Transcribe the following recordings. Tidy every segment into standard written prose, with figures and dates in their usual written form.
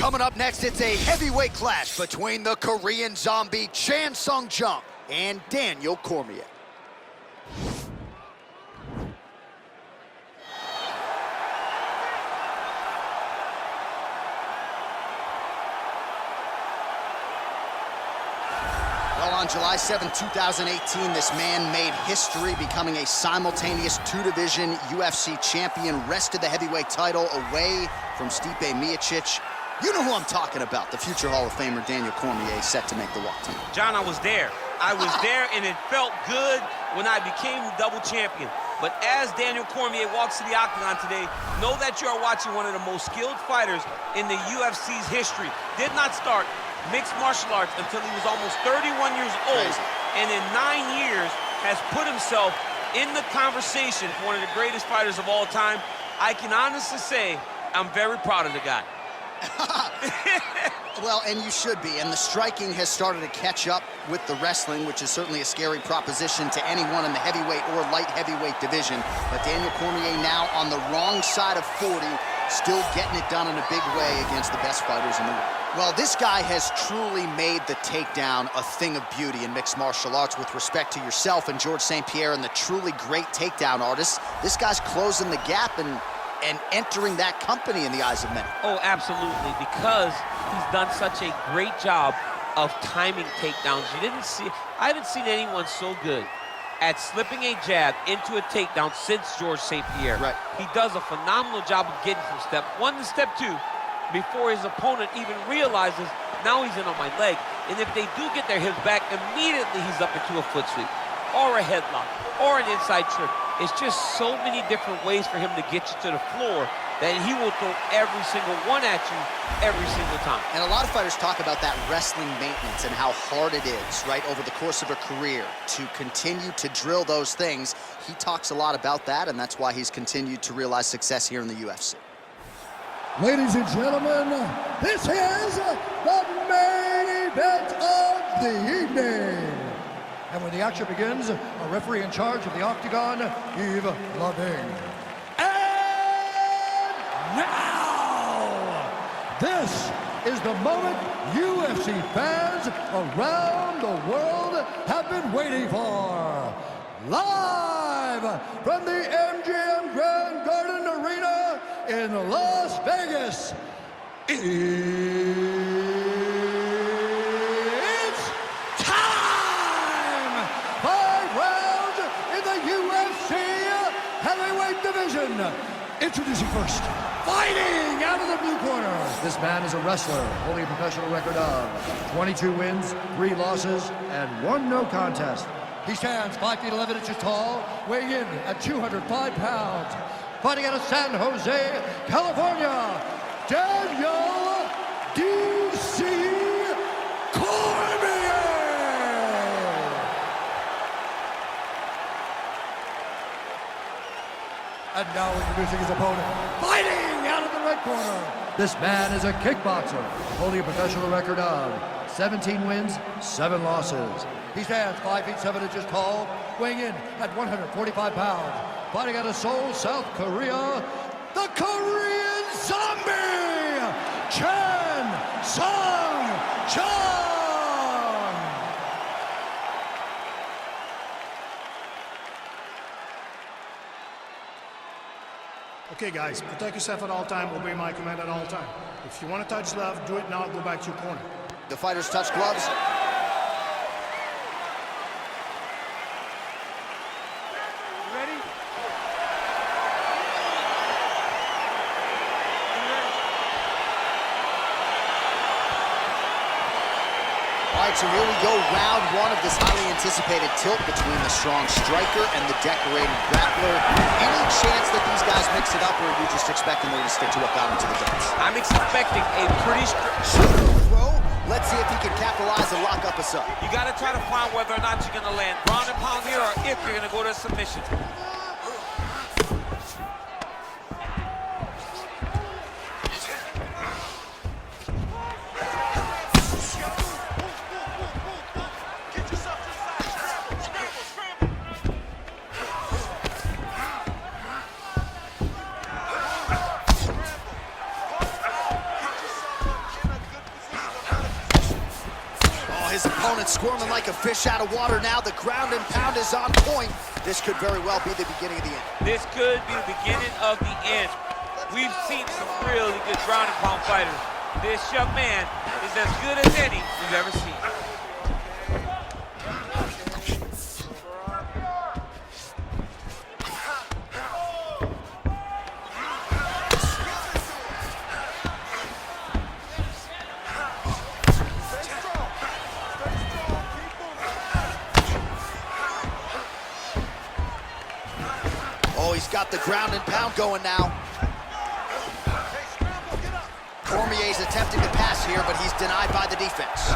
Coming up next, it's a heavyweight clash between the Korean zombie Chen Jung and Daniel Cormier. Well, on July 7, 2018, this man made history, becoming a simultaneous two-division UFC champion, wrested the heavyweight title away from Stipe Miocic. You know who I'm talking about, the future Hall of Famer Daniel Cormier, set to make the walk team. John, I was there. I was there, and it felt good when I became double champion. But as Daniel Cormier walks to the octagon today, know that you are watching one of the most skilled fighters in the UFC's history. Did not start mixed martial arts until he was almost 31 years old. Crazy. And in 9 years has put himself in the conversation for one of the greatest fighters of all time. I can honestly say I'm very proud of the guy. Well, and you should be. And the striking has started to catch up with the wrestling, which is certainly a scary proposition to anyone in the heavyweight or light heavyweight division. But Daniel Cormier now on the wrong side of 40, still getting it done in a big way against the best fighters in the world. Well, this guy has truly made the takedown a thing of beauty in mixed martial arts. With respect to yourself and George St. Pierre and the truly great takedown artists, this guy's closing the gap and entering that company in the eyes of many. Oh, absolutely, because he's done such a great job of timing takedowns. I haven't seen anyone so good at slipping a jab into a takedown since George St. Pierre. Right. He does a phenomenal job of getting from step one to step two before his opponent even realizes now he's in on my leg. And if they do get their hips back, immediately he's up into a foot sweep or a headlock or an inside trick. It's just so many different ways for him to get you to the floor that he will throw every single one at you every single time. And a lot of fighters talk about that wrestling maintenance and how hard it is, right, over the course of a career to continue to drill those things. He talks a lot about that, and that's why he's continued to realize success here in the UFC. Ladies and gentlemen, this is the main event of the evening. And when the action begins, a referee in charge of the octagon, Yves Lavigne. And now, this is the moment UFC fans around the world have been waiting for. Live from the MGM Grand Garden Arena in Las Vegas. Introducing first, fighting out of the blue corner. This man is a wrestler, holding a professional record of 22 wins, 3 losses, and 1 no contest. He stands 5 feet 11 inches tall, weighing in at 205 pounds. Fighting out of San Jose, California, Daniel D.C. Cormier. And now introducing his opponent, fighting out of the red corner. This man is a kickboxer, holding a professional record of 17 wins, 7 losses. He stands 5 feet 7 inches tall, weighing in at 145 pounds. Fighting out of Seoul, South Korea, the Korean Zombie, Chen Jung. Okay, guys, protect yourself at all time, obey my command at all time. If you want to touch gloves, do it now, go back to your corner. The fighters touch gloves. Ready? All right, so here we go, round 1 of this highly anticipated tilt between the strong striker and the decorated grappler. Any chance that these guys mix it up, or are you just expecting them to stick to what got into the dance? I'm expecting a pretty throw. Let's see if he can capitalize and lock up a sub. You got to try to find whether or not you're going to land ground and pound here or if you're going to go to submission. his opponent squirming like a fish out of water now. The ground and pound is on point. This could very well be the beginning of the end. This could be the beginning of the end. We've seen some really good ground and pound fighters. This young man is as good as any we've ever seen. He's got the ground and pound going now. Cormier's attempting to pass here, but he's denied by the defense.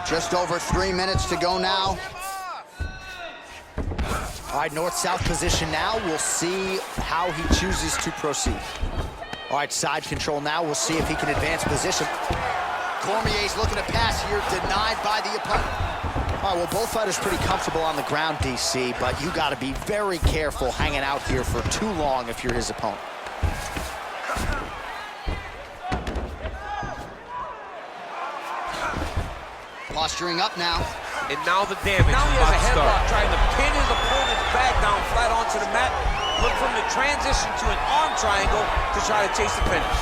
Just over 3 minutes to go now. All right, north-south position now. We'll see how he chooses to proceed. All right, side control now. We'll see if he can advance position. Cormier's looking to pass here, denied by the opponent. All right, well, both fighters pretty comfortable on the ground, DC, but you got to be very careful hanging out here for too long if you're his opponent. Posturing up now. And now the damage. Now he has a headlock trying to pin his opponent's back down flat onto the mat. Look from the transition to an arm triangle to try to chase the finish.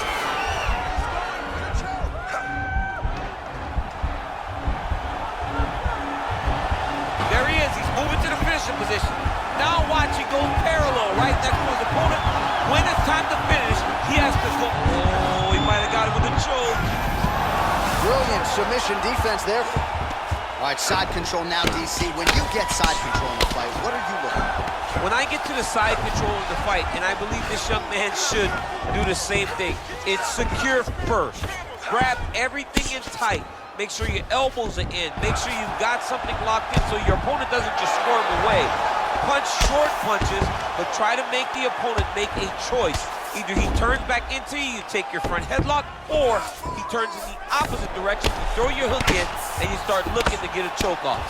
There he is. He's moving to the finishing position. Now watch, he goes parallel right next to his opponent. When it's time to finish, he has to go. Oh, he might have got it with a choke. Brilliant submission defense there. All right, side control now, DC. When you get side control in the fight, what are you looking at? When I get to the side control of the fight, and I believe this young man should do the same thing, it's secure first. Grab everything in tight. Make sure your elbows are in. Make sure you've got something locked in so your opponent doesn't just squirm away. Punch short punches, but try to make the opponent make a choice. Either he turns back into you, you take your front headlock, or he turns in the opposite direction, you throw your hook in, and you start looking to get a choke off.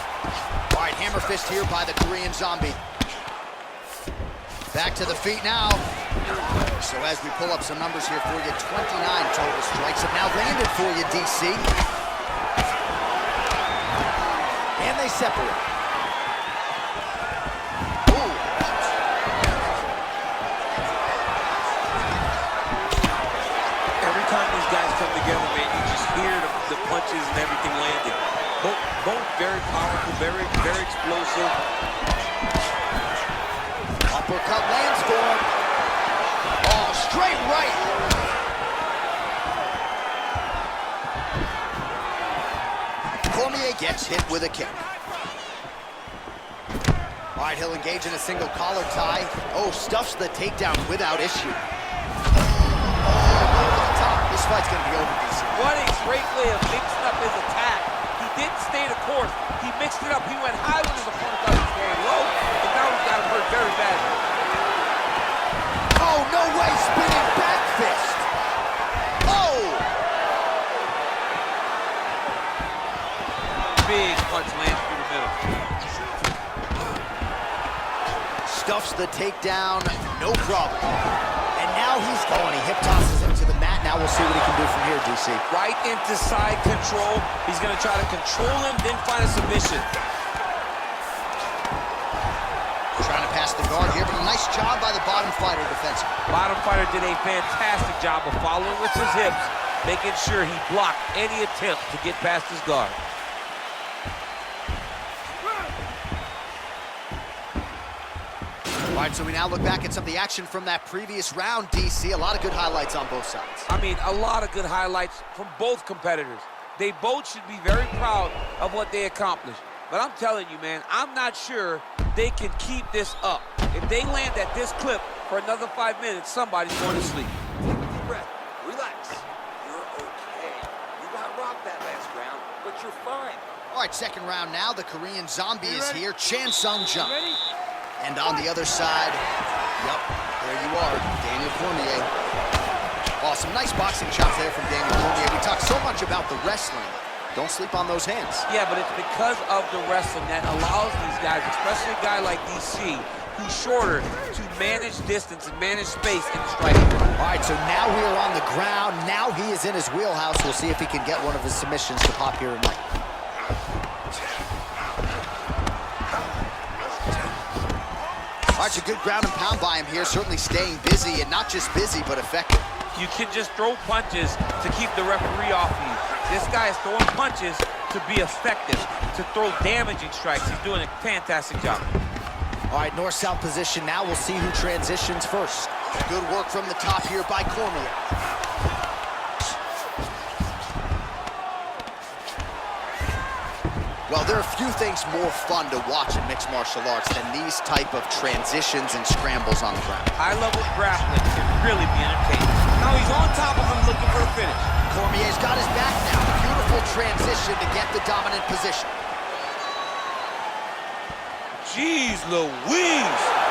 All right, hammer fist here by the Korean Zombie. Back to the feet now. So as we pull up some numbers here for you, 29 total strikes have now landed for you, DC. And they separate. Together, man, you just hear the punches and everything landing. Both very powerful, very explosive. Uppercut lands for him. Oh, straight right. Cormier gets hit with a kick. All right, he'll engage in a single collar tie. Oh, stuffs the takedown without issue. This fight's gonna be over, DC. What a great way of mixing up his attack. He didn't stay the course. He mixed it up. He went high when his opponent thought he was going low, but now he's got him hurt very badly. Oh, no way! Spinning back fist. Oh! Big punch lands through the middle. Stuffs the takedown, no problem. And now he's going. He hip tosses him to the mat. Now we'll see what he can do from here, DC. Right into side control. He's going to try to control him, then find a submission. Trying to pass the guard here, but a nice job by the bottom fighter defensively. Bottom fighter did a fantastic job of following with his hips, making sure he blocked any attempt to get past his guard. All right, so we now look back at some of the action from that previous round, DC. A lot of good highlights on both sides. I mean, a lot of good highlights from both competitors. They both should be very proud of what they accomplished. But I'm telling you, man, I'm not sure they can keep this up. If they land at this clip for another 5 minutes, somebody's going to sleep. Take a deep breath. Relax. You're okay. You got rocked that last round, but you're fine. All right, second round now. The Korean Zombie is here. Chen Jung. And on the other side, yep, there you are, Daniel Cormier. Oh, some nice boxing chops there from Daniel Cormier. We talk so much about the wrestling. Don't sleep on those hands. Yeah, but it's because of the wrestling that allows these guys, especially a guy like DC, who's shorter, to manage distance and manage space in striking. All right, so now we are on the ground. Now he is in his wheelhouse. We'll see if he can get one of his submissions to pop here tonight. All right, so good ground and pound by him here, certainly staying busy, and not just busy, but effective. You can just throw punches to keep the referee off you. This guy is throwing punches to be effective, to throw damaging strikes. He's doing a fantastic job. All right, north-south position. Now we'll see who transitions first. Good work from the top here by Cormier. Well, there are a few things more fun to watch in mixed martial arts than these type of transitions and scrambles on the ground. High-level grappling can really be entertaining. Now he's on top of him looking for a finish. Cormier's got his back now. Beautiful transition to get the dominant position. Jeez Louise!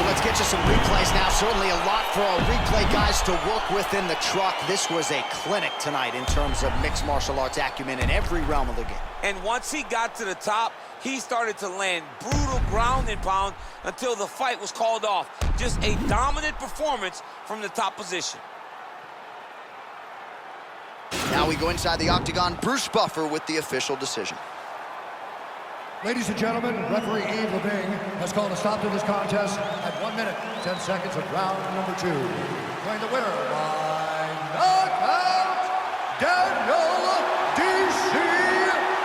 Let's get you some replays now. Certainly a lot for our replay guys to work with in the truck. This was a clinic tonight in terms of mixed martial arts acumen in every realm of the game. And once he got to the top, he started to land brutal ground and pound until the fight was called off. Just a dominant performance from the top position. Now we go inside the octagon. Bruce Buffer with the official decision. Ladies and gentlemen, referee Yves Leving has called a stop to this contest at 1 minute, 10 seconds of round number 2. Declaring the winner by knockout, Daniel DC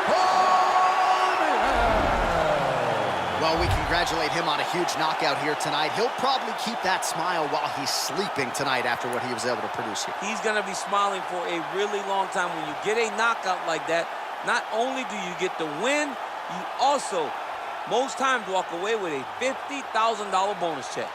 Cormier. Well, we congratulate him on a huge knockout here tonight. He'll probably keep that smile while he's sleeping tonight after what he was able to produce here. He's going to be smiling for a really long time. When you get a knockout like that, not only do you get the win, you also, most times, walk away with a $50,000 bonus check.